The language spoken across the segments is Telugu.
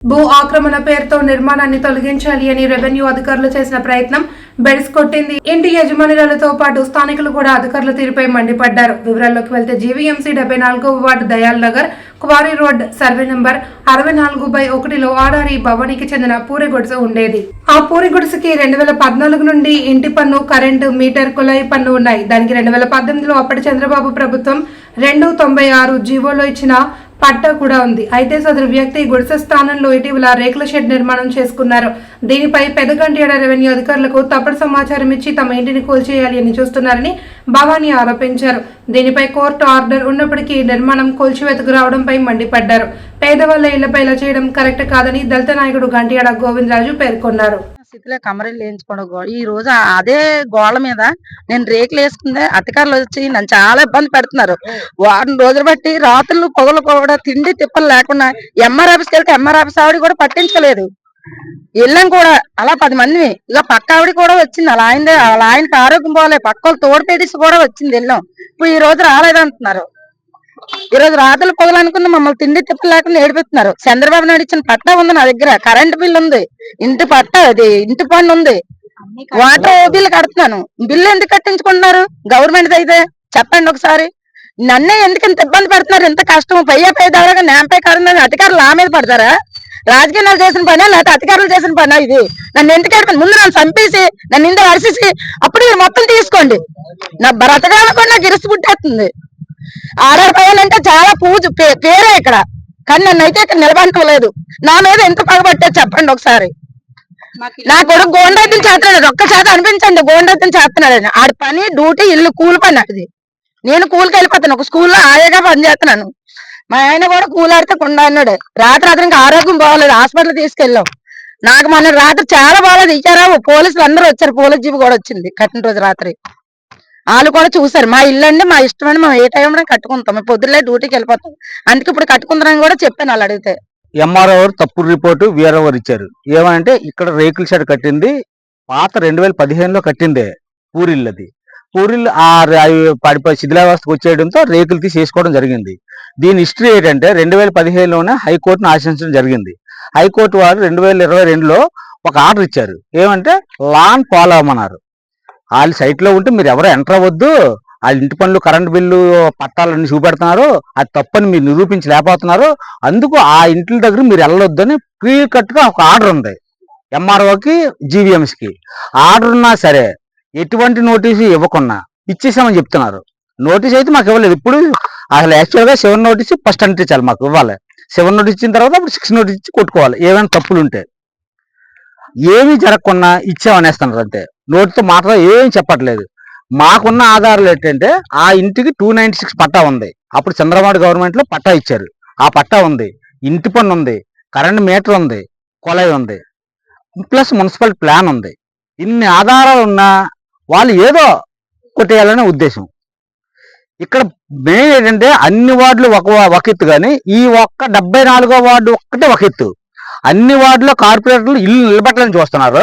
భూ ఆక్రమణ పేరుతో నిర్మాణాన్ని తొలగించాలి అని రెవెన్యూ అధికారులు చేసిన ప్రయత్నం బెడిసి కొట్టింది. ఇంటి యజమానులతో పాటు స్థానికులు కూడా అధికారుల తీరుపై మండిపడ్డారు. వివరాల్లోకి వెళ్తే జీవీఎంసీ 74వ ward Dayal Nagar quarry road survey number 64/1లో ఆడారి భవానికి చెందిన పూరి గుడిసె ఉండేది. ఆ పూరి గుడిసెకి 2014 నుండి ఇంటి పన్ను, కరెంటు, మీటర్, కుళాయి పన్ను ఉన్నాయి. దానికి 2018లో అప్పటి చంద్రబాబు ప్రభుత్వం 296 జీవోలో ఇచ్చిన పట్టా కూడా ఉంది. అయితే సదరు వ్యక్తి గుడిసె స్థానంలో ఇటీవల రేకుల షెడ్ నిర్మాణం చేసుకున్నారు. దీనిపై పెదగంట్యాడ రెవెన్యూ అధికారులకు తప్పుడు సమాచారం ఇచ్చి తమ ఇంటిని కూల్చేయాలి అని చూస్తున్నారని భవానీ ఆరోపించారు. దీనిపై కోర్టు ఆర్డర్ ఉన్నప్పటికీ నిర్మాణం కూల్చివేతకు రావడంపై మండిపడ్డారు. పేదవాళ్ల ఇళ్లపై ఇలా చేయడం కరెక్ట్ కాదని దళిత నాయకుడు గంట్యాడ గోవిందరాజు పేర్కొన్నారు. స్థితిలో కమరీలు వేయించుకోవడం ఈ రోజు అదే గోళ్ళ మీద నేను రేకులు వేసుకుందే అధికారులు వచ్చి నన్ను చాలా ఇబ్బంది పెడుతున్నారు. వారం రోజులు బట్టి రాత్రులు పొగలు కూడా తిండి తిప్పలు లేకుండా ఎంఆర్ ఆఫీస్కి వెళ్తే ఎంఆర్ ఆఫీస్ ఆవిడ కూడా పట్టించలేదు. వెళ్ళాం కూడా అలా 10 మంది. ఇక పక్క ఆవిడ కూడా వచ్చింది. అలా ఆయనకి ఆరోగ్యం పోలే, పక్క తోడు పేదిసి కూడా వచ్చింది. వెళ్ళాం. ఇప్పుడు ఈ రోజు రాలేదంటున్నారు. ఈ రోజు రాత్రులు పొగలు అనుకున్న మమ్మల్ని తిండి తిప్పలు లేకుండా ఏడిపిస్తున్నారు. చంద్రబాబు నాయుడు ఇచ్చిన పట్టా ఉంది నా దగ్గర, కరెంట్ బిల్ ఉంది, ఇంటి పట్టా, అది ఇంటి పన్ను ఉంది, వాటర్ బిల్లు కడుతున్నాను. బిల్లు ఎందుకు కట్టించుకుంటున్నారు గవర్నమెంట్ అయితే చెప్పండి ఒకసారి. నన్నే ఎందుకు ఇంత ఇబ్బంది పెడుతున్నారు? ఇంత కష్టం పై ద్వారా నేంపై కారణం అధికారులు నా మీద పడతారా? రాజకీయాలు చేసిన పని లేకపోతే అధికారులు చేసిన పని? ఇది నన్ను ఎందుకు ఎడుతుంది? ముందు నన్ను చంపేసి నన్ను ఇంత వరిసేసి అప్పుడు మీరు మొత్తం తీసుకోండి. నా బ్రతకాలను కూడా నాకు ఇరుసు పుట్టేస్తుంది. ఆర్డర్ పైనంటే చాలా పేరే ఇక్కడ, కానీ నన్ను అయితే ఇక్కడ నిలబడలేదు. నా మీద ఎంత పగబట్టే చెప్పండి ఒకసారి. నా కొడుకు గోండైతులు చేస్తున్నాడు, ఒక్కసారి అనిపించండి. గోండైతులు చేస్తున్నాడు. ఆడి పని డ్యూటీ, ఇల్లు కూలి పని అది. నేను కూలికి వెళ్ళిపోతాను. ఒక స్కూల్లో ఆయాగా పని చేస్తున్నాను. మా ఆయన కూడా కూలి ఆడితే కొండ అన్నాడు. రాత్రి ఇంకా ఆరోగ్యం బాగోలేదు, హాస్పిటల్ తీసుకెళ్ళాం. నాకు మన రాత్రి చాలా బాగాలేదు. ఇచ్చారా పోలీసులు అందరూ వచ్చారు, పోలీస్ జీబు కూడా వచ్చింది కట్టిన రోజు రాత్రి. వాళ్ళు కూడా చూసారు. మా ఇల్లు అండి, మా ఇష్టం అండి, మేము ఏ టైంలో కట్టుకుంటాం, మేము పొద్దులే డ్యూటీకి వెళ్ళిపోతాం. అందుకే ఇప్పుడు కట్టుకుందామని కూడా చెప్పాను వాళ్ళు అడిగితే. ఎంఆర్ఓ తప్పుడు రిపోర్టు వీఆర్ఓ ఇచ్చారు. ఏమంటే ఇక్కడ రేకుల షెడ్ కట్టింది పాత 2015లో కట్టిందే పూరిల్లు. అది పూరిల్లు పడిపోయి శిథిలావస్థకు వచ్చేయడంతో రేకులు తీసి వేసుకోవడం జరిగింది. దీని హిస్టరీ ఏంటంటే 2015లోనే హైకోర్టును ఆశ్రయించడం జరిగింది. హైకోర్టు వారు 2022లో ఒక ఆర్డర్ ఇచ్చారు. ఏమంటే లాన్ ఫాలో అవ్వమన్నారు. వాళ్ళ సైట్ లో ఉంటే మీరు ఎవరో ఎంటర్ అవ్వద్దు, వాళ్ళ ఇంటి పనులు, కరెంట్ బిల్లు, పట్టాలన్నీ చూపెడుతున్నారు, అది తప్పని మీరు నిరూపించలేకపోతున్నారు, అందుకు ఆ ఇంటి దగ్గర మీరు వెళ్ళొద్దని క్లియర్ కట్ గా ఒక ఆర్డర్ ఉంది ఎంఆర్ఓకి, జీవీఎంసీకి. ఆర్డర్ ఉన్నా సరే ఎటువంటి నోటీసు ఇవ్వకుండా ఇచ్చేసామని చెప్తున్నారు. నోటీస్ అయితే మాకు ఇవ్వలేదు. ఇప్పుడు అసలు యాక్చువల్గా 7 నోటీస్ ఫస్ట్ అంటించాలి, మాకు ఇవ్వాలి. 7 నోటీస్ ఇచ్చిన తర్వాత అప్పుడు 6 నోటీస్ ఇచ్చి కొట్టుకోవాలి ఏమైనా తప్పులు ఉంటే. ఏమీ జరగకుండా ఇచ్చామనేస్తున్నారు అంతే. నోటితో మాత్రం ఏం చెప్పట్లేదు. మాకున్న ఆధారాలు ఏంటంటే ఆ ఇంటికి 296 పట్టా ఉంది. అప్పుడు చంద్రబాబు గవర్నమెంట్ లో పట్టా ఇచ్చారు. ఆ పట్టా ఉంది, ఇంటి పన్ను ఉంది, కరెంట్ మీటర్ ఉంది, కొలాయి ఉంది, ప్లస్ మున్సిపల్ ప్లాన్ ఉంది. ఇన్ని ఆధారాలు ఉన్నా వాళ్ళు ఏదో కొట్టేయాలనే ఉద్దేశం. ఇక్కడ మెయిన్ ఏంటంటే అన్ని వార్డులు ఒక ఎత్తు, కానీ ఈ ఒక్క 74వ వార్డు ఒక్కటే ఒక ఎత్తు. అన్ని వార్డులో కార్పొరేటర్లు ఇల్లు నిలబెట్టాలని చూస్తున్నారు,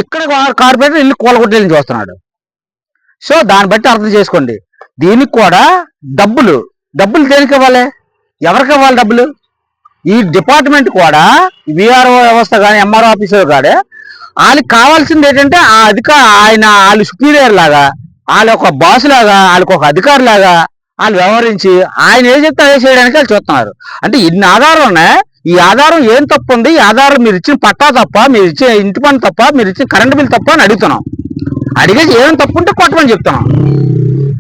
ఇక్కడ కార్పొరేటర్ ఇల్లు కూలగొట్టాలని చూస్తున్నాడు. సో దాన్ని బట్టి అర్థం చేసుకోండి. దీనికి కూడా డబ్బులు దేనికి ఇవ్వాలి, ఎవరికి ఇవ్వాలి డబ్బులు? ఈ డిపార్ట్మెంట్ కూడా విఆర్ఓ వ్యవస్థ కానీ ఎంఆర్ఓ ఆఫీసర్ కానీ వాళ్ళకి కావాల్సింది ఏంటంటే వాళ్ళు సుపీరియర్ లాగా, వాళ్ళ ఒక బాస్ లాగా, వాళ్ళకి ఒక అధికారి లాగా వాళ్ళు వ్యవహరించి ఆయన ఏం చెప్తే అదే చేయడానికి వాళ్ళు చూస్తున్నారు. అంటే ఇన్ని ఆధారాలు ఉన్నాయి. ఈ ఆధారం ఏం తప్పు ఉంది? ఈ ఆధారం మీరు ఇచ్చిన పట్టా తప్ప, మీరు ఇచ్చిన ఇంటి పన్ను తప్ప, మీరు ఇచ్చిన కరెంట్ బిల్ తప్ప అని అడుగుతున్నాం. అడిగేసి ఏం తప్పు ఉంటే కొట్టమని చెప్తున్నాం.